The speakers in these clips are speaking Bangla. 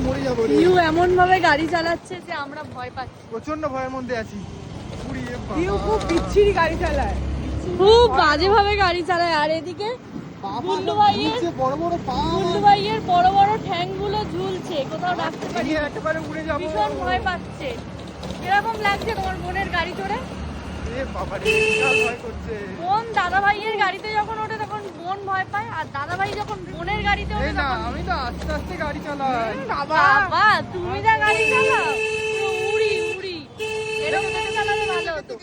মরে যাবো রে। ইউ এমন ভাবে গাড়ি চালাচ্ছে যে আমরা ভয় পাচ্ছি, প্রচন্ড ভয়ের মধ্যে আছি। ইউ খুব বিচ্ছিরি গাড়ি চালায়, খুব বাজে ভাবে গাড়ি চালায়। আর এদিকে গুল্লু ভাইয়ের বড় বড় ঠ্যাংগুলো ঝুলছে, কোথাও রাখতে পারি না, উড়ে যাবো। ভীষণ ভয় পাচ্ছে। কিরকম লাগছে তোমার বোনের গাড়ি চড়ে? বোন দাদা ভাইয়ের গাড়িতে যখন ওঠে তখন বোন ভয় পায়, আর দাদা ভাই যখন বোনের গাড়িতে ওঠে তখন আমি তো আস্তে আস্তে গাড়ি চালাই। বাবা তুমি যা গাড়ি চালাও, পুরো উড়ি উড়ি। এরকম করে চালালে ভালো হতো।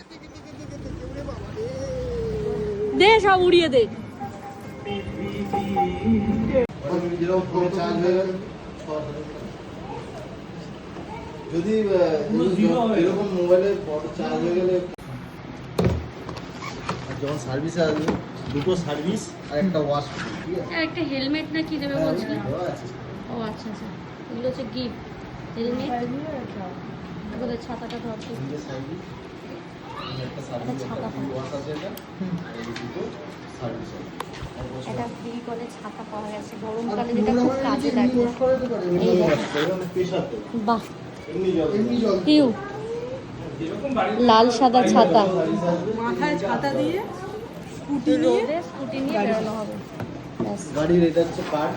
দে সব উড়িয়ে দে। যদি এরকম মোবাইলে চার্জ হয়ে গেলে যখন সার্ভিসে আসবে, দুটো সার্ভিস আর একটা ওয়াশ, ঠিক আছে? আর একটা হেলমেট না কি দেবে বলছিল? ও আচ্ছা আচ্ছা, এগুলো হচ্ছে গিফট। হেলমেট, তারপরে ছাতাটা ধরছে, একটা সার্ভিস, একটা ওয়াশ আছে, এটা আর দুটো সার্ভিস আছে। একটা ফ্রি করে ছাতা পাওয়া গেছে গরমকালে, যেটা খুব কাজে লাগে। বাহ, পিউ লাল সাদা ছাতা, মাথায় ছাতা দিয়ে স্কুটি নিয়ে বেরোনো হবে। ব্যাস। গাড়ির এটা হচ্ছে কার্ড,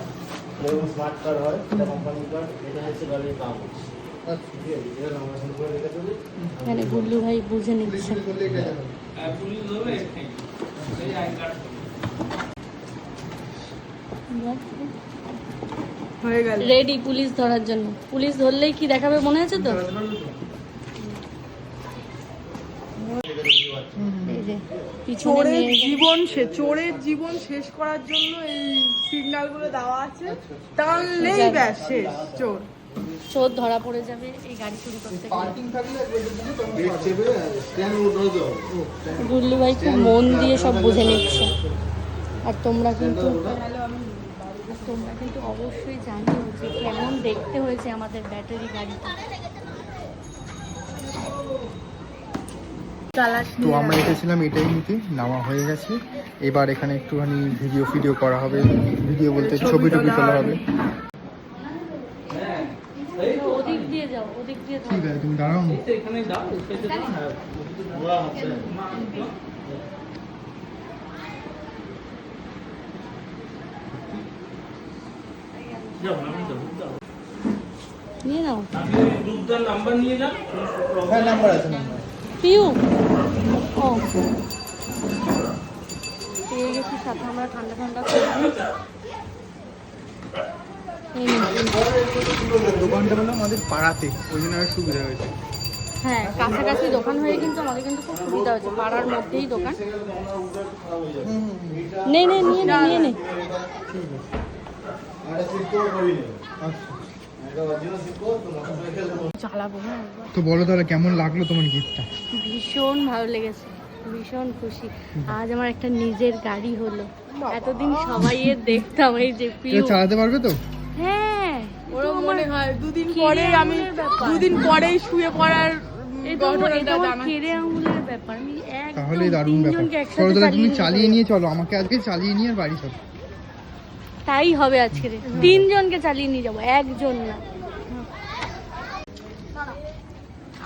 যেরকম স্মার্ট কার্ড হয়, এটা কোম্পানি কার্ড, এটা হচ্ছে গাড়ির কাগজ। ঠিক আছে, এটা নাম্বার করে রেখে দেবে। এখানে গুল্লু ভাই বুঝে নিচ্ছে। হয়ে গেল। রেডি পুলিশ ধরার জন্য। পুলিশ ধরলেই কি দেখাবে মনে আছে তো? এই যে পিছনে চোরের নিয়ে জীবন চোরের জীবন শেষ করার জন্য এই সিগন্যাল গুলো দেওয়া আছে, টানলেই ব্যাস শেষ চোর। চোর ধরা পড়ে যাবে এই গাড়ি চুরি করতে গেলে। পার্কিং থাকলে গেট চেপে স্ট্যান্ড উঠে দেবো। গুল্লু ভাই খুব মন দিয়ে সব বুঝে নিচ্ছে। আর তোমরা কিন্তু অবশ্যই জানিও যে কেমন দেখতে হয়েছে আমাদের ব্যাটারি গাড়িটা। তো আমরা এসেছিলাম এটাই নিতে, নেওয়া হয়ে গেছে। এবার এখানে একটুখানি ভিডিও করা হবে, ভিডিও বলতে ছবি টবি তোলা হবে। ওদিক দিয়ে যাও, ওদিক দিয়ে ঠিক আছে, তুমি দাঁড়াও। নিয়ে নাও। হ্যাঁ, নাম্বার আছে, নাম্বার। পিউ ও পেয়ে গেছি সাথে আমরা ঠান্ডা ঠান্ডা করবো। দোকানটা হলো আমাদের পাড়াতে, ওই জন্য আর সুবিধা হয়েছে। হ্যাঁ, কাছাকাছি দোকান হয়ে কিন্তু আমাদের কিন্তু খুব সুবিধা হয়েছে। পাড়ার মধ্যেই দোকান। নে নে নিয়ে নে নিয়ে নে। চালাবো। হ্যাঁ, তো বলো তাহলে কেমন লাগলো তোমার গিফটটা? ভীষণ ভালো লেগেছে, ভীষণ খুশি। আজ আমার একটা নিজের গাড়ি হলো। এতদিন সবাই এর দেখতাম এই যে পিউ চালাতে পারবে তো? হ্যাঁ, ওরও মনে হয় দুদিন কেড়ে পরেই আমি আঙুলের ব্যাপার। দুদিন পরেই শুয়ে পড়ার ঘটনাটা আমার জানা। কেড়ে আঙুলের ব্যাপার। আমি তাহলে একদম দারুণ ব্যাপার। তিনজনকে চলো একসাথে তাহলে তুমি চালিয়ে চালিয়ে নিয়ে চলো, আমাকে আজকে চালিয়ে নিয়ে আর বাড়ি চলো। তাই হবে আজকে। তিনজনকে চালিয়ে নিয়ে যাবো, একজন না।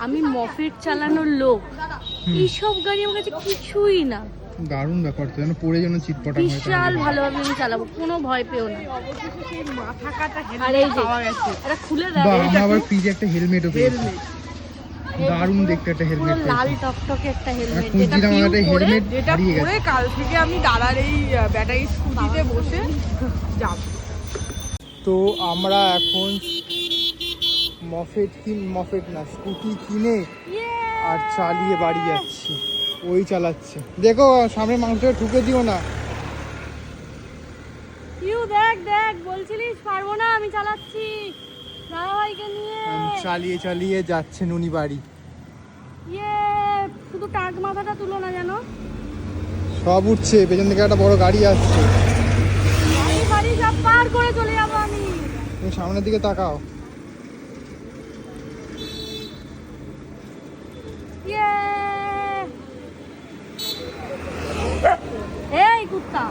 আমি মফেট চালানোর লোক, এইসব গাড়ি আমার কাছে কিছুই না। দারুণ ব্যাপার তো, যেন পড়ে যেন চিটপটা হয়। বিশাল ভালোভাবে আমি চালাবো, কোনো ভয় পেও না। মাথা কাটা আর এই যে পাওয়া গেছে। এটা খুলে দেয়, বাহ, আমরা আবার ফ্রিজে একটা হেলমেটও পেয়েছি। দারুণ দেখতে একটা হেলমেট পুরো লাল টকটকে একটা হেলমেট, খুঁজছিলাম যেটা আমার একটা পিউ পরে হেলমেট যেটা হারিয়ে গেছে। পরে কাল থেকে আমি দাদার এই ব্যাটারি স্কুটিতে বসে যাব। তো আমরা এখন মফেট না স্কুটি কিনে আর চালিয়ে বাড়ি যাচ্ছি। ওই চালাচ্ছে, দেখো সামনে মাংসটা ঠুকে দিও না। পিউ দেখ দেখ, বলছিলিস পারবো না, আমি চালাচ্ছি দাদাভাইকে নিয়ে। চালিয়ে চালিয়ে যাচ্ছে নুনি বাড়ি। শুধু টাক মাথাটা তুলো না যেন। সব উঠছে, পেছন থেকে একটা বড় গাড়ি আসছে। বাড়ি সব পার করে চলে যাবো আমি। তুমি সামনের দিকে তাকাও। এই কুত্তা।